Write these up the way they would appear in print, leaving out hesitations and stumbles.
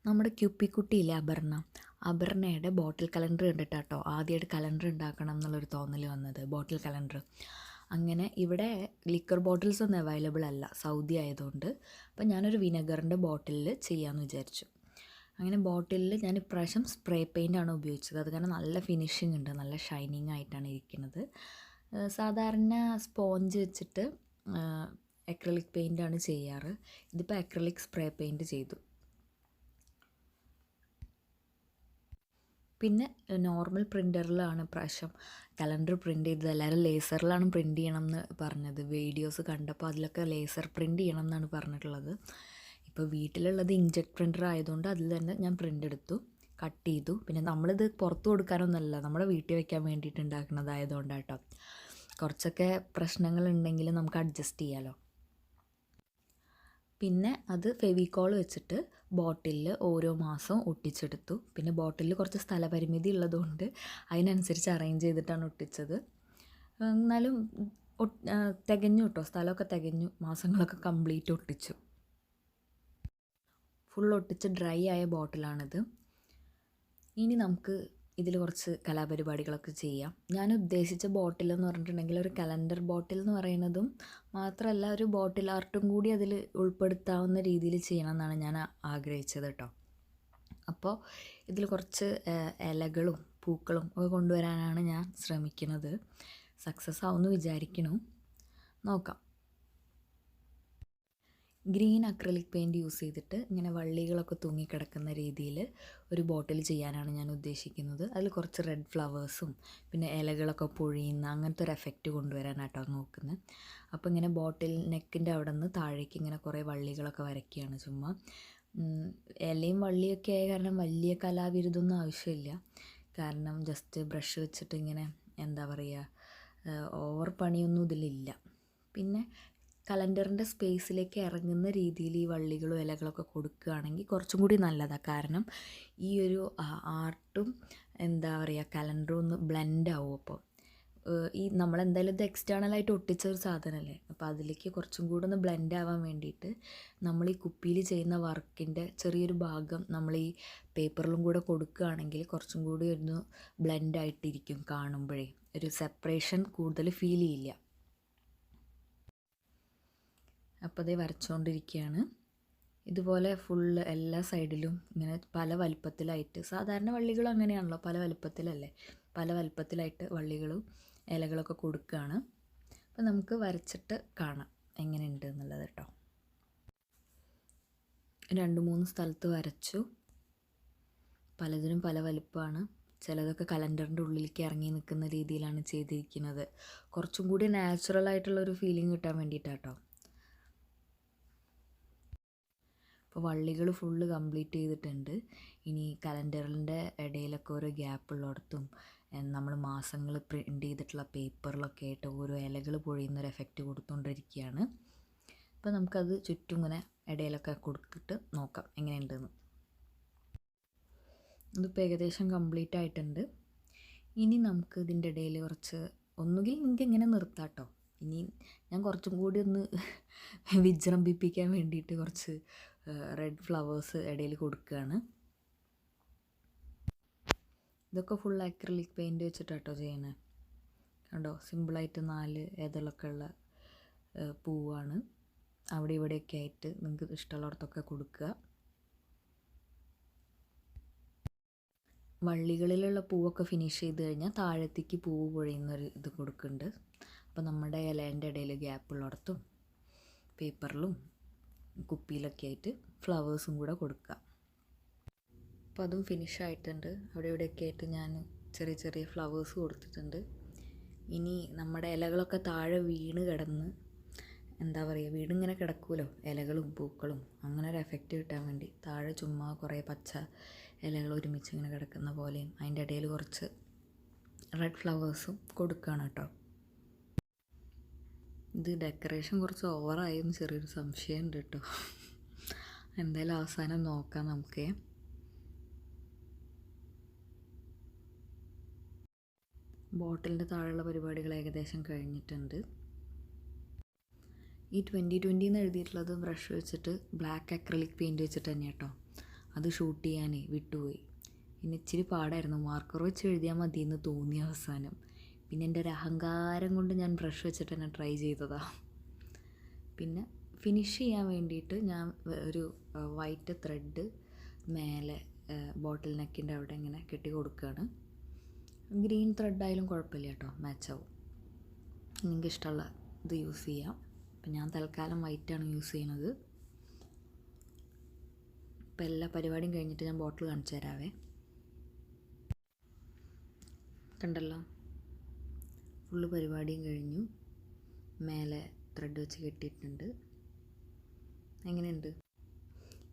നമ്മുടെ ക്യുപ്പിക്കുട്ടിയില്ലേ അപർണയുടെ ബോട്ടിൽ കലണ്ടർ കണ്ടിട്ടാട്ടോ ആദ്യമായിട്ട് കലണ്ടർ ഉണ്ടാക്കണം എന്നുള്ളൊരു തോന്നൽ വന്നത്. ബോട്ടിൽ കലണ്ടർ അങ്ങനെ ഇവിടെ ലിക്കർ ബോട്ടിൽസ് ഒന്നും അവൈലബിൾ അല്ല സൗദി ആയതുകൊണ്ട്. അപ്പം ഞാനൊരു വിനെഗറിൻ്റെ ബോട്ടിലിൽ ചെയ്യാമെന്ന് വിചാരിച്ചു. അങ്ങനെ ബോട്ടിലിൽ ഞാൻ ഇപ്രാവശ്യം സ്പ്രേ പെയിൻ്റാണ് ഉപയോഗിച്ചത്. അത് കാരണം നല്ല ഫിനിഷിംഗ് ഉണ്ട്, നല്ല ഷൈനിങ് ആയിട്ടാണ് ഇരിക്കുന്നത്. സാധാരണ സ്പോഞ്ച് വെച്ചിട്ട് അക്രിലിക് പെയിൻ്റാണ് ചെയ്യാറ്. ഇതിപ്പോൾ അക്രിലിക് സ്പ്രേ പെയിൻറ്റ് ചെയ്തു. പിന്നെ നോർമൽ പ്രിൻ്ററിലാണ് ഇപ്രാവശ്യം കലണ്ടർ പ്രിൻ്റ് ചെയ്തത്. എല്ലാവരും ലേസറിലാണ് പ്രിൻ്റ് ചെയ്യണം എന്ന് പറഞ്ഞത്. വീഡിയോസ് കണ്ടപ്പോൾ അതിലൊക്കെ ലേസർ പ്രിൻ്റ് ചെയ്യണം എന്നാണ് പറഞ്ഞിട്ടുള്ളത്. ഇപ്പോൾ വീട്ടിലുള്ളത് ഇങ്ക്ജെറ്റ് പ്രിൻ്റർ ആയതുകൊണ്ട് അതിൽ തന്നെ ഞാൻ പ്രിൻ്റ് എടുത്തു, കട്ട് ചെയ്തു. പിന്നെ നമ്മളിത് പുറത്ത് കൊടുക്കാനൊന്നുമല്ല, നമ്മുടെ വീട്ടിൽ വയ്ക്കാൻ വേണ്ടിയിട്ട് ഉണ്ടാക്കുന്നതായതുകൊണ്ടാണ് കേട്ടോ. കുറച്ചൊക്കെ പ്രശ്നങ്ങളുണ്ടെങ്കിൽ നമുക്ക് അഡ്ജസ്റ്റ് ചെയ്യാമല്ലോ. പിന്നെ അത് ഫെവിക്കോൾ വെച്ചിട്ട് ബോട്ടിലിൽ ഓരോ മാസവും ഒട്ടിച്ചെടുത്തു. പിന്നെ ബോട്ടിലിൽ കുറച്ച് സ്ഥലപരിമിതി ഉള്ളതുകൊണ്ട് അതിനനുസരിച്ച് അറേഞ്ച് ചെയ്തിട്ടാണ് ഒട്ടിച്ചത്. എന്നാലും തികഞ്ഞു കേട്ടോ, സ്ഥലമൊക്കെ തികഞ്ഞു. മാസങ്ങളൊക്കെ കംപ്ലീറ്റ് ഒട്ടിച്ചു. ഫുൾ ഒട്ടിച്ച് ഡ്രൈ ആയ ബോട്ടിലാണിത്. ഇനി നമുക്ക് ഇതിൽ കുറച്ച് കലാപരിപാടികളൊക്കെ ചെയ്യാം. ഞാൻ ഉദ്ദേശിച്ച ബോട്ടിൽ എന്ന് പറഞ്ഞിട്ടുണ്ടെങ്കിൽ ഒരു കലണ്ടർ ബോട്ടിൽ എന്ന് പറയുന്നതും മാത്രമല്ല, ഒരു ബോട്ടിൽ ആർട്ടും കൂടി അതിൽ ഉൾപ്പെടുത്താവുന്ന രീതിയിൽ ചെയ്യണം എന്നാണ് ഞാൻ ആഗ്രഹിച്ചത് കേട്ടോ. അപ്പോൾ ഇതിൽ കുറച്ച് ഇലകളും പൂക്കളും ഒക്കെ കൊണ്ടുവരാനാണ് ഞാൻ ശ്രമിക്കുന്നത്. സക്സസ് ആവുമെന്ന് വിചാരിക്കണം, നോക്കാം. ഗ്രീൻ അക്രിലിക് പെയിൻറ്റ് യൂസ് ചെയ്തിട്ട് ഇങ്ങനെ വള്ളികളൊക്കെ തൂങ്ങിക്കിടക്കുന്ന രീതിയിൽ ഒരു ബോട്ടിൽ ചെയ്യാനാണ് ഞാൻ ഉദ്ദേശിക്കുന്നത്. അതിൽ കുറച്ച് റെഡ് ഫ്ലവേഴ്സും പിന്നെ ഇലകളൊക്കെ പൊഴിയുന്ന അങ്ങനത്തെ ഒരു എഫക്റ്റ് കൊണ്ടുവരാനായിട്ടോ നോക്കുന്നത്. അപ്പോൾ ഇങ്ങനെ ബോട്ടിൽ നെക്കിൻ്റെ അവിടെ നിന്ന് താഴേക്ക് ഇങ്ങനെ കുറേ വള്ളികളൊക്കെ വരയ്ക്കുകയാണ് ചുമ്മാ. ഇലയും വള്ളിയൊക്കെ ആയ കാരണം വലിയ കലാവിരുതൊന്നും ആവശ്യമില്ല. കാരണം ജസ്റ്റ് ബ്രഷ് വെച്ചിട്ട് ഇങ്ങനെ എന്താ പറയുക, ഓവർ പണിയൊന്നും ഇതിലില്ല. പിന്നെ കലണ്ടറിൻ്റെ സ്പേസിലേക്ക് ഇറങ്ങുന്ന രീതിയിൽ ഈ വള്ളികളും ഇലകളൊക്കെ കൊടുക്കുകയാണെങ്കിൽ കുറച്ചും കൂടി നല്ലതാണ്. കാരണം ഈ ഒരു ആർട്ടും എന്താ പറയുക കലണ്ടറും ഒന്ന് ബ്ലെൻഡ് ആവും. അപ്പോൾ ഈ നമ്മളെന്തായാലും ഇത് എക്സ്റ്റേണലായിട്ട് ഒട്ടിച്ച ഒരു സാധനമല്ലേ, അപ്പോൾ അതിലേക്ക് കുറച്ചും കൂടി ഒന്ന് ബ്ലെൻഡ് ആവാൻ വേണ്ടിയിട്ട് നമ്മൾ ഈ കുപ്പിയിൽ ചെയ്യുന്ന വർക്കിൻ്റെ ചെറിയൊരു ഭാഗം നമ്മൾ ഈ പേപ്പറിലും കൂടെ കൊടുക്കുകയാണെങ്കിൽ കുറച്ചും കൂടി ഒന്ന് ബ്ലെൻഡായിട്ടിരിക്കും. കാണുമ്പോഴേ ഒരു സെപ്പറേഷൻ കൂടുതൽ ഫീൽ ചെയ്യില്ല. അപ്പോൾ അതേ വരച്ചുകൊണ്ടിരിക്കുകയാണ്. ഇതുപോലെ ഫുള്ള് എല്ലാ സൈഡിലും ഇങ്ങനെ പല വലുപ്പത്തിലായിട്ട്, സാധാരണ വള്ളികളും അങ്ങനെയാണല്ലോ, പല വലുപ്പത്തിലല്ലേ, പല വലുപ്പത്തിലായിട്ട് വള്ളികളും ഇലകളൊക്കെ കൊടുക്കുകയാണ്. അപ്പോൾ നമുക്ക് വരച്ചിട്ട് കാണാം എങ്ങനെയുണ്ട് എന്നുള്ളത് കേട്ടോ. 2-3 സ്ഥലത്ത് വരച്ചു. പലതിനും പല വലുപ്പമാണ്. ചിലതൊക്കെ കലണ്ടറിൻ്റെ ഉള്ളിലേക്ക് ഇറങ്ങി നിൽക്കുന്ന രീതിയിലാണ് ചെയ്തിരിക്കുന്നത്. കുറച്ചും കൂടി നാച്ചുറലായിട്ടുള്ളൊരു ഫീലിംഗ് കിട്ടാൻ വേണ്ടിയിട്ടാട്ടോ. അപ്പോൾ വള്ളികൾ ഫുള്ള് കംപ്ലീറ്റ് ചെയ്തിട്ടുണ്ട്. ഇനി കലണ്ടറിൻ്റെ ഇടയിലൊക്കെ ഓരോ ഗ്യാപ്പുള്ളിടത്തും നമ്മൾ മാസങ്ങൾ പ്രിൻ്റ് ചെയ്തിട്ടുള്ള പേപ്പറിലൊക്കെ ആയിട്ട് ഓരോ ഇലകൾ പൊഴിയുന്നൊരു എഫക്റ്റ് കൊടുത്തുകൊണ്ടിരിക്കുകയാണ്. അപ്പോൾ നമുക്കത് ചുറ്റും ഇങ്ങനെ ഇടയിലൊക്കെ കൊടുത്തിട്ട് നോക്കാം എങ്ങനെയുണ്ടെന്ന്. ഇതിപ്പോൾ ഏകദേശം കംപ്ലീറ്റ് ആയിട്ടുണ്ട്. ഇനി നമുക്ക് ഇതിൻ്റെ ഇടയിൽ കുറച്ച് ഒന്നുകിൽ നിങ്ങൾക്ക് ഇങ്ങനെ നിർത്താം കേട്ടോ. ഇനി ഞാൻ കുറച്ചും കൂടി ഒന്ന് വിജൃംഭിപ്പിക്കാൻ വേണ്ടിയിട്ട് കുറച്ച് റെഡ് ഫ്ലവേഴ്സ് ഇടയിൽ കൊടുക്കുകയാണ്. ഇതൊക്കെ ഫുൾ അക്രിലിക് പെയിൻറ്റ് വെച്ചിട്ടാട്ടോ ചെയ്യണേ. കണ്ടോ, സിമ്പിളായിട്ട് 4 ഏതളൊക്കെ ഉള്ള പൂവാണ്. അവിടെ ഇവിടെയൊക്കെ ആയിട്ട് നിങ്ങൾക്ക് ഇഷ്ടമുള്ളിടത്തൊക്കെ കൊടുക്കുക. വള്ളികളിലുള്ള പൂവൊക്കെ ഫിനിഷ് ചെയ്ത് കഴിഞ്ഞാൽ താഴത്തേക്ക് പൂവ് പൊഴിയുന്നൊരു ഇത് കൊടുക്കുന്നുണ്ട്. അപ്പോൾ നമ്മുടെ ഇലേൻ്റെ ഇടയിൽ ഗ്യാപ്പുള്ളിടത്തും പേപ്പറിലും കുപ്പിയിലൊക്കെ ആയിട്ട് ഫ്ലവേഴ്സും കൂടെ കൊടുക്കുക. അപ്പോൾ അതും ഫിനിഷായിട്ടുണ്ട്. അവിടെ ഇവിടെയൊക്കെ ആയിട്ട് ഞാൻ ചെറിയ ചെറിയ ഫ്ലവേഴ്സ് കൊടുത്തിട്ടുണ്ട്. ഇനി നമ്മുടെ ഇലകളൊക്കെ താഴെ വീണ് കിടന്ന് എന്താ പറയുക, വീടിങ്ങനെ കിടക്കുമല്ലോ ഇലകളും പൂക്കളും, അങ്ങനെ ഒരു എഫക്റ്റ് കിട്ടാൻ വേണ്ടി താഴെ ചുമ്മാ കുറേ പച്ച ഇലകൾ ഒരുമിച്ച് ഇങ്ങനെ കിടക്കുന്ന പോലെയും അതിൻ്റെ ഇടയിൽ കുറച്ച് റെഡ് ഫ്ലവേഴ്സും കൊടുക്കുകയാണ് കേട്ടോ. ഇത് ഡെക്കറേഷൻ കുറച്ച് ഓവറായെന്ന് ചെറിയൊരു സംശയമുണ്ട് കേട്ടോ. എന്തായാലും അവസാനം നോക്കാം നമുക്ക്. ബോട്ടിലിൻ്റെ താഴെയുള്ള പരിപാടികൾ ഏകദേശം കഴിഞ്ഞിട്ടുണ്ട്. ഈ 2020 എന്ന് എഴുതിയിട്ടുള്ളത് ബ്രഷ് വെച്ചിട്ട് ബ്ലാക്ക് അക്രിലിക് പെയിൻറ്റ് വെച്ചിട്ട് തന്നെ കേട്ടോ. അത് ഷൂട്ട് ചെയ്യാനേ വിട്ടുപോയി. പിന്നെ ഇച്ചിരി പാടായിരുന്നു, മാർക്കർ വെച്ച് എഴുതിയാൽ മതിയെന്ന് തോന്നി അവസാനം. പിന്നെ എൻ്റെ ഒരു അഹങ്കാരം കൊണ്ട് ഞാൻ ബ്രഷ് വെച്ചിട്ട് തന്നെ ട്രൈ ചെയ്തതാണ്. പിന്നെ ഫിനിഷ് ചെയ്യാൻ വേണ്ടിയിട്ട് ഞാൻ ഒരു വൈറ്റ് ത്രെഡ് മേലെ ബോട്ടിൽ നെക്കിൻ്റെ അവിടെ ഇങ്ങനെ കെട്ടി കൊടുക്കുകയാണ്. ഗ്രീൻ ത്രെഡായാലും കുഴപ്പമില്ല കേട്ടോ, മാച്ചാവും. നിങ്ങൾക്ക് ഇഷ്ടമുള്ള ഇത് യൂസ് ചെയ്യാം. അപ്പം ഞാൻ തൽക്കാലം വൈറ്റാണ് യൂസ് ചെയ്യുന്നത്. ഇപ്പം എല്ലാ പരിപാടിയും കഴിഞ്ഞിട്ട് ഞാൻ ബോട്ടിൽ കാണിച്ചു തരാവേ. കണ്ടല്ലോ, ഫുള്ള് പരിപാടിയും കഴിഞ്ഞു. മേലെ ത്രെഡ് വെച്ച് കെട്ടിയിട്ടുണ്ട്. എങ്ങനെയുണ്ട്?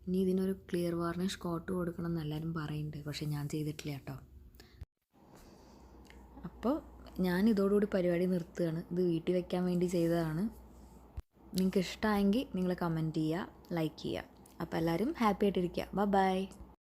ഇനി ഇതിനൊരു ക്ലിയർ വാർണിഷ് കോട്ട് കൊടുക്കണം എന്ന് എല്ലാവരും പറയുന്നുണ്ട്, പക്ഷെ ഞാൻ ചെയ്തിട്ടില്ല കേട്ടോ. അപ്പോൾ ഞാൻ ഇതോടുകൂടി പരിപാടി നിർത്തുകയാണ്. ഇത് വീട്ടിൽ വെക്കാൻ വേണ്ടി ചെയ്തതാണ്. നിങ്ങൾക്ക് ഇഷ്ടമായെങ്കിൽ നിങ്ങൾ കമൻറ്റ് ചെയ്യുക, ലൈക്ക് ചെയ്യുക. അപ്പോൾ എല്ലാവരും ഹാപ്പി ആയിട്ടിരിക്കുക. ബൈ.